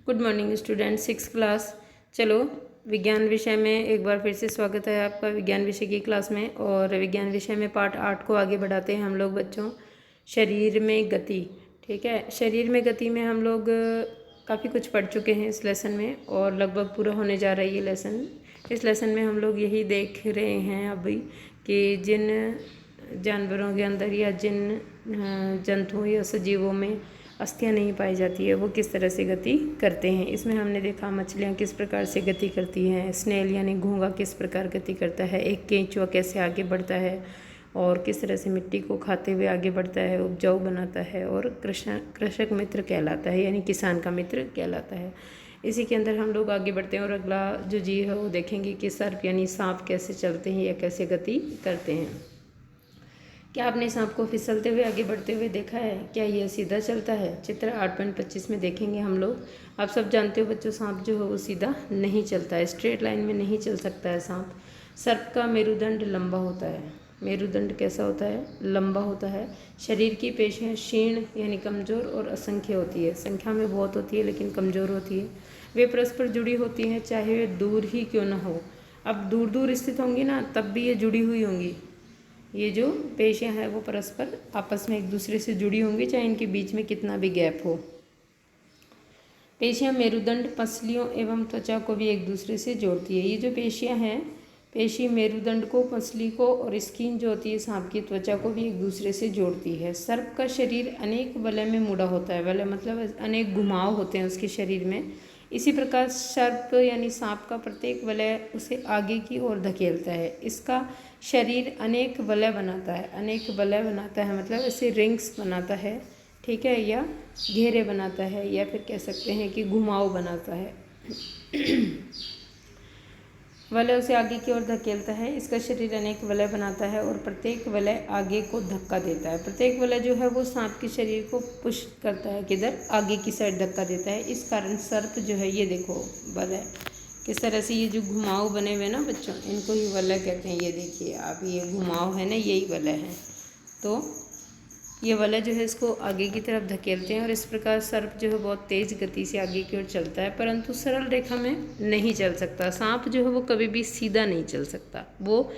Good morning student, 6th class. चलो, विज्ञान विषय में एक बार फिर से स्वागत है आपका विज्ञान विषय की क्लास में। और विज्ञान विषय में पार्ट 8 को आगे बढ़ाते हैं हम लोग बच्चों। शरीर में गति, ठीक है। शरीर में गति में हम लोग काफ़ी कुछ पढ़ चुके हैं इस लेसन में और लगभग पूरा होने जा रहा है ये लेसन। इस लेसन में हम लोग यही देख रहे हैं अभी कि जिन जानवरों के अंदर या जिन जंतुओं या सजीवों में अस्थियाँ नहीं पाई जाती है वो किस तरह से गति करते हैं। इसमें हमने देखा मछलियाँ किस प्रकार से गति करती हैं, स्नेल यानी घोंघा किस प्रकार गति करता है, एक केंचुआ कैसे आगे बढ़ता है और किस तरह से मिट्टी को खाते हुए आगे बढ़ता है, उपजाऊ बनाता है और कृषक मित्र कहलाता है, यानी किसान का मित्र कहलाता है। इसी के अंदर हम लोग आगे बढ़ते हैं और अगला जो जीव है वो देखेंगे कि सर्प यानी सांप कैसे चलते हैं या कैसे गति करते हैं। क्या आपने सांप को फिसलते हुए आगे बढ़ते हुए देखा है? क्या यह सीधा चलता है? चित्र 8.25 में देखेंगे हम लोग। आप सब जानते हो बच्चों, सांप जो है वो सीधा नहीं चलता है, स्ट्रेट लाइन में नहीं चल सकता है सांप। सर्प का मेरुदंड लंबा होता है। मेरुदंड कैसा होता है? लंबा होता है। शरीर की पेशियाँ क्षीण यानी कमज़ोर और असंख्य होती है, संख्या में बहुत होती है लेकिन कमज़ोर होती है। वे परस्पर जुड़ी होती हैं चाहे वे दूर ही क्यों ना हो। अब दूर दूर स्थित होंगी ना तब भी ये जुड़ी हुई होंगी। ये जो पेशियाँ हैं वो परस्पर आपस में एक दूसरे से जुड़ी होंगी चाहे इनके बीच में कितना भी गैप हो। पेशियाँ मेरुदंड, पसलियों एवं त्वचा को भी एक दूसरे से जोड़ती है। ये जो पेशियाँ हैं, पेशी मेरुदंड को, पसली को और स्किन जो होती है सांप की त्वचा को भी एक दूसरे से जोड़ती है। सर्प का शरीर अनेक वलय में मुड़ा होता है। वलय मतलब अनेक घुमाव होते हैं उसके शरीर में। इसी प्रकार सर्प यानी सांप का प्रत्येक वलय उसे आगे की ओर धकेलता है। इसका शरीर अनेक वलय बनाता है। अनेक वलय बनाता है मतलब इसे रिंग्स बनाता है, ठीक है, या घेरे बनाता है, या फिर कह सकते हैं कि घुमाव बनाता है। वलय उसे आगे की ओर धकेलता है। इसका शरीर अनेक वलय बनाता है और प्रत्येक वलय आगे को धक्का देता है। प्रत्येक वलय जो है वो सांप के शरीर को पुश करता है, किधर? आगे की साइड धक्का देता है। इस कारण सर्प जो है, ये देखो वलय किस तरह से, ये जो घुमाव बने हुए ना बच्चों, इनको ही वलय कहते हैं। ये देखिए आप, ये घुमाव है ना, यही वलय है। तो ये वलय जो है इसको आगे की तरफ धकेलते हैं और इस प्रकार सर्प जो है बहुत तेज़ गति से आगे की ओर चलता है, परंतु सरल रेखा में नहीं चल सकता। सांप जो है वो कभी भी सीधा नहीं चल सकता, वो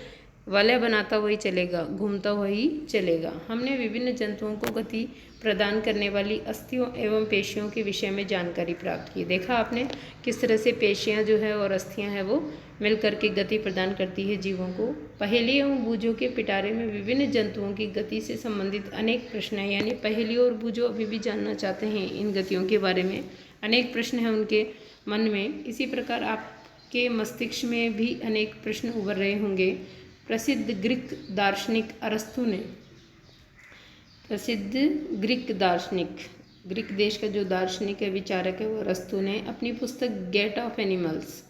वलय बनाता हुआ ही चलेगा, घूमता हुआ ही चलेगा। हमने विभिन्न जंतुओं को गति प्रदान करने वाली अस्थियों एवं पेशियों के विषय में जानकारी प्राप्त की। देखा आपने किस तरह से पेशियाँ जो है और अस्थियाँ हैं वो मिलकर के गति प्रदान करती है जीवों को। पहेली एवं बूझों के पिटारे में विभिन्न जंतुओं की गति से संबंधित अनेक प्रश्न हैं, यानी पहेली और बूझो अभी भी जानना चाहते हैं इन गतियों के बारे में। अनेक प्रश्न हैं उनके मन में। इसी प्रकार आपके मस्तिष्क में भी अनेक प्रश्न उभर रहे होंगे। प्रसिद्ध ग्रीक दार्शनिक अरस्तु ने, प्रसिद्ध ग्रीक दार्शनिक, ग्रीक देश का जो दार्शनिक है, विचारक है, वो अरस्तु ने अपनी पुस्तक गेट ऑफ एनिमल्स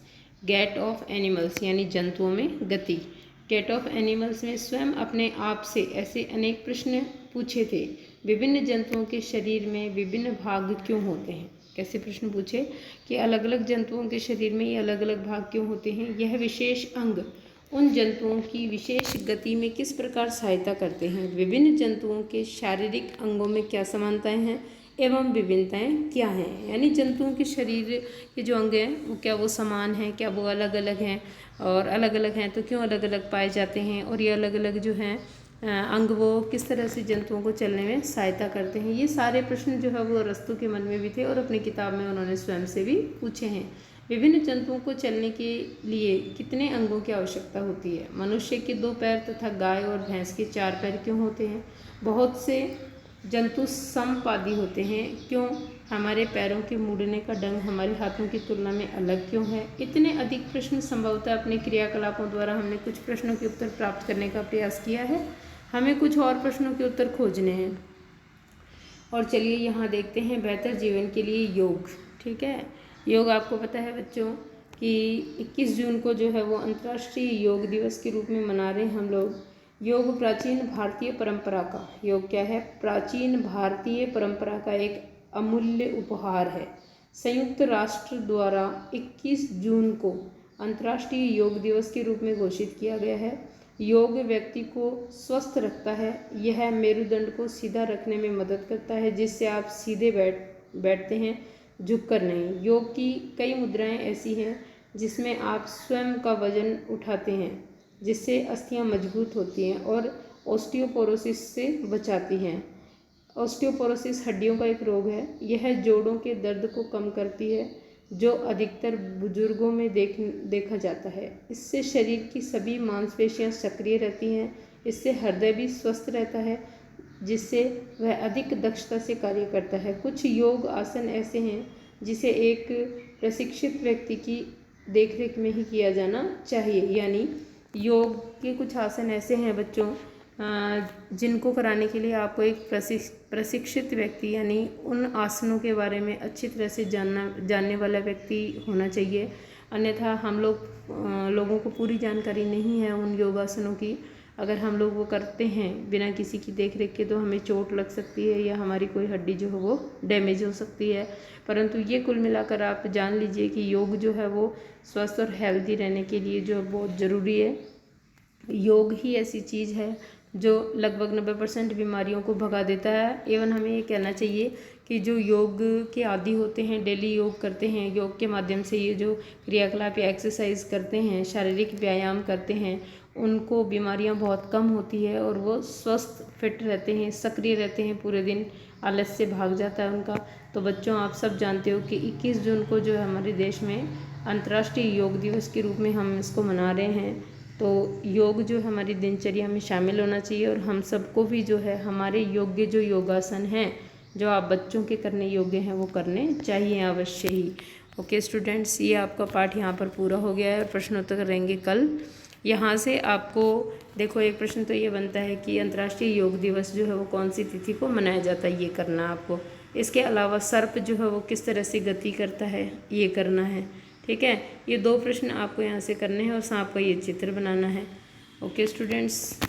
यानी जंतुओं में गति, गेट ऑफ एनिमल्स में स्वयं अपने आप से ऐसे अनेक प्रश्न पूछे थे। विभिन्न जंतुओं के शरीर में विभिन्न भाग क्यों होते हैं? कैसे प्रश्न पूछे कि अलग अलग जंतुओं के शरीर में ये अलग अलग भाग क्यों होते हैं? यह विशेष अंग उन जंतुओं की विशेष गति में किस प्रकार सहायता करते हैं? विभिन्न जंतुओं के शारीरिक अंगों में क्या समानताएं हैं एवं विभिन्नताएं क्या हैं? यानी जंतुओं के शरीर के जो अंग हैं वो क्या वो समान हैं, क्या वो अलग अलग हैं, और अलग अलग हैं तो क्यों अलग अलग पाए जाते हैं, और ये अलग अलग जो हैं अंग वो किस तरह से जंतुओं को चलने में सहायता करते हैं? ये सारे प्रश्न जो है वो अरस्तु के मन में भी थे और अपनी किताब में उन्होंने स्वयं से भी पूछे हैं। विभिन्न जंतुओं को चलने के लिए कितने अंगों की आवश्यकता होती है? मनुष्य के 2 पैर तथा गाय और भैंस के 4 पैर क्यों होते हैं? बहुत से जंतु समपादी होते हैं, क्यों? हमारे पैरों के मुड़ने का ढंग हमारे हाथों की तुलना में अलग क्यों है? इतने अधिक प्रश्न संभवतः अपने क्रियाकलापों द्वारा हमने कुछ प्रश्नों के उत्तर प्राप्त करने का प्रयास किया है। हमें कुछ और प्रश्नों के उत्तर खोजने हैं। और चलिए यहाँ देखते हैं बेहतर जीवन के लिए योग, ठीक है। योग आपको पता है बच्चों कि 21 जून को जो है वो अंतर्राष्ट्रीय योग दिवस के रूप में मना रहे हैं हम लोग। योग प्राचीन भारतीय परंपरा का, योग क्या है? प्राचीन भारतीय परंपरा का एक अमूल्य उपहार है। संयुक्त राष्ट्र द्वारा 21 जून को अंतर्राष्ट्रीय योग दिवस के रूप में घोषित किया गया है। योग व्यक्ति को स्वस्थ रखता है। यह मेरुदंड को सीधा रखने में मदद करता है, जिससे आप सीधे बैठते हैं झुककर नहीं। योग की कई मुद्राएं ऐसी हैं जिसमें आप स्वयं का वजन उठाते हैं, जिससे अस्थियां मजबूत होती हैं और ऑस्टियोपोरोसिस से बचाती हैं। ऑस्टियोपोरोसिस हड्डियों का एक रोग है। यह जोड़ों के दर्द को कम करती है, जो अधिकतर बुजुर्गों में देखा जाता है। इससे शरीर की सभी मांसपेशियां सक्रिय रहती हैं। इससे हृदय भी स्वस्थ रहता है, जिससे वह अधिक दक्षता से कार्य करता है। कुछ योग आसन ऐसे हैं जिसे एक प्रशिक्षित व्यक्ति की देखरेख में ही किया जाना चाहिए। यानी योग के कुछ आसन ऐसे हैं बच्चों जिनको कराने के लिए आपको एक प्रशिक्षित व्यक्ति यानी उन आसनों के बारे में अच्छी तरह से जानने वाला व्यक्ति होना चाहिए। अन्यथा हम लोगों को पूरी जानकारी नहीं है उन योगासनों की। अगर हम लोग वो करते हैं बिना किसी की देख रेख के तो हमें चोट लग सकती है या हमारी कोई हड्डी जो है वो डैमेज हो सकती है। परंतु ये कुल मिलाकर आप जान लीजिए कि योग जो है वो स्वस्थ और हेल्दी रहने के लिए जो बहुत ज़रूरी है। योग ही ऐसी चीज़ है जो लगभग 90% बीमारियों को भगा देता है। एवं हमें ये कहना चाहिए कि जो योग के आदी होते हैं, डेली योग करते हैं, योग के माध्यम से ये जो क्रियाकलाप या एक्सरसाइज करते हैं, शारीरिक व्यायाम करते हैं, उनको बीमारियां बहुत कम होती है और वो स्वस्थ फिट रहते हैं, सक्रिय रहते हैं, पूरे दिन आलस से भाग जाता है उनका। तो बच्चों आप सब जानते हो कि 21 जून को जो है हमारे देश में अंतर्राष्ट्रीय योग दिवस के रूप में हम इसको मना रहे हैं। तो योग जो हमारी दिनचर्या में शामिल होना चाहिए और हम सबको भी जो है हमारे योग्य जो योगासन हैं जो आप बच्चों के करने योग्य हैं वो करने चाहिए अवश्य ही। ओके स्टूडेंट्स, ये आपका पाठ यहाँ पर पूरा हो गया है। प्रश्नोत्तर करेंगे कल। यहाँ से आपको देखो एक प्रश्न तो ये बनता है कि अंतर्राष्ट्रीय योग दिवस जो है वो कौन सी तिथि को मनाया जाता है, ये करना आपको। इसके अलावा सर्प जो है वो किस तरह से गति करता है, ये करना है। ठीक है, ये 2 प्रश्न आपको यहाँ से करने हैं और सांप का ये चित्र बनाना है। Okay students.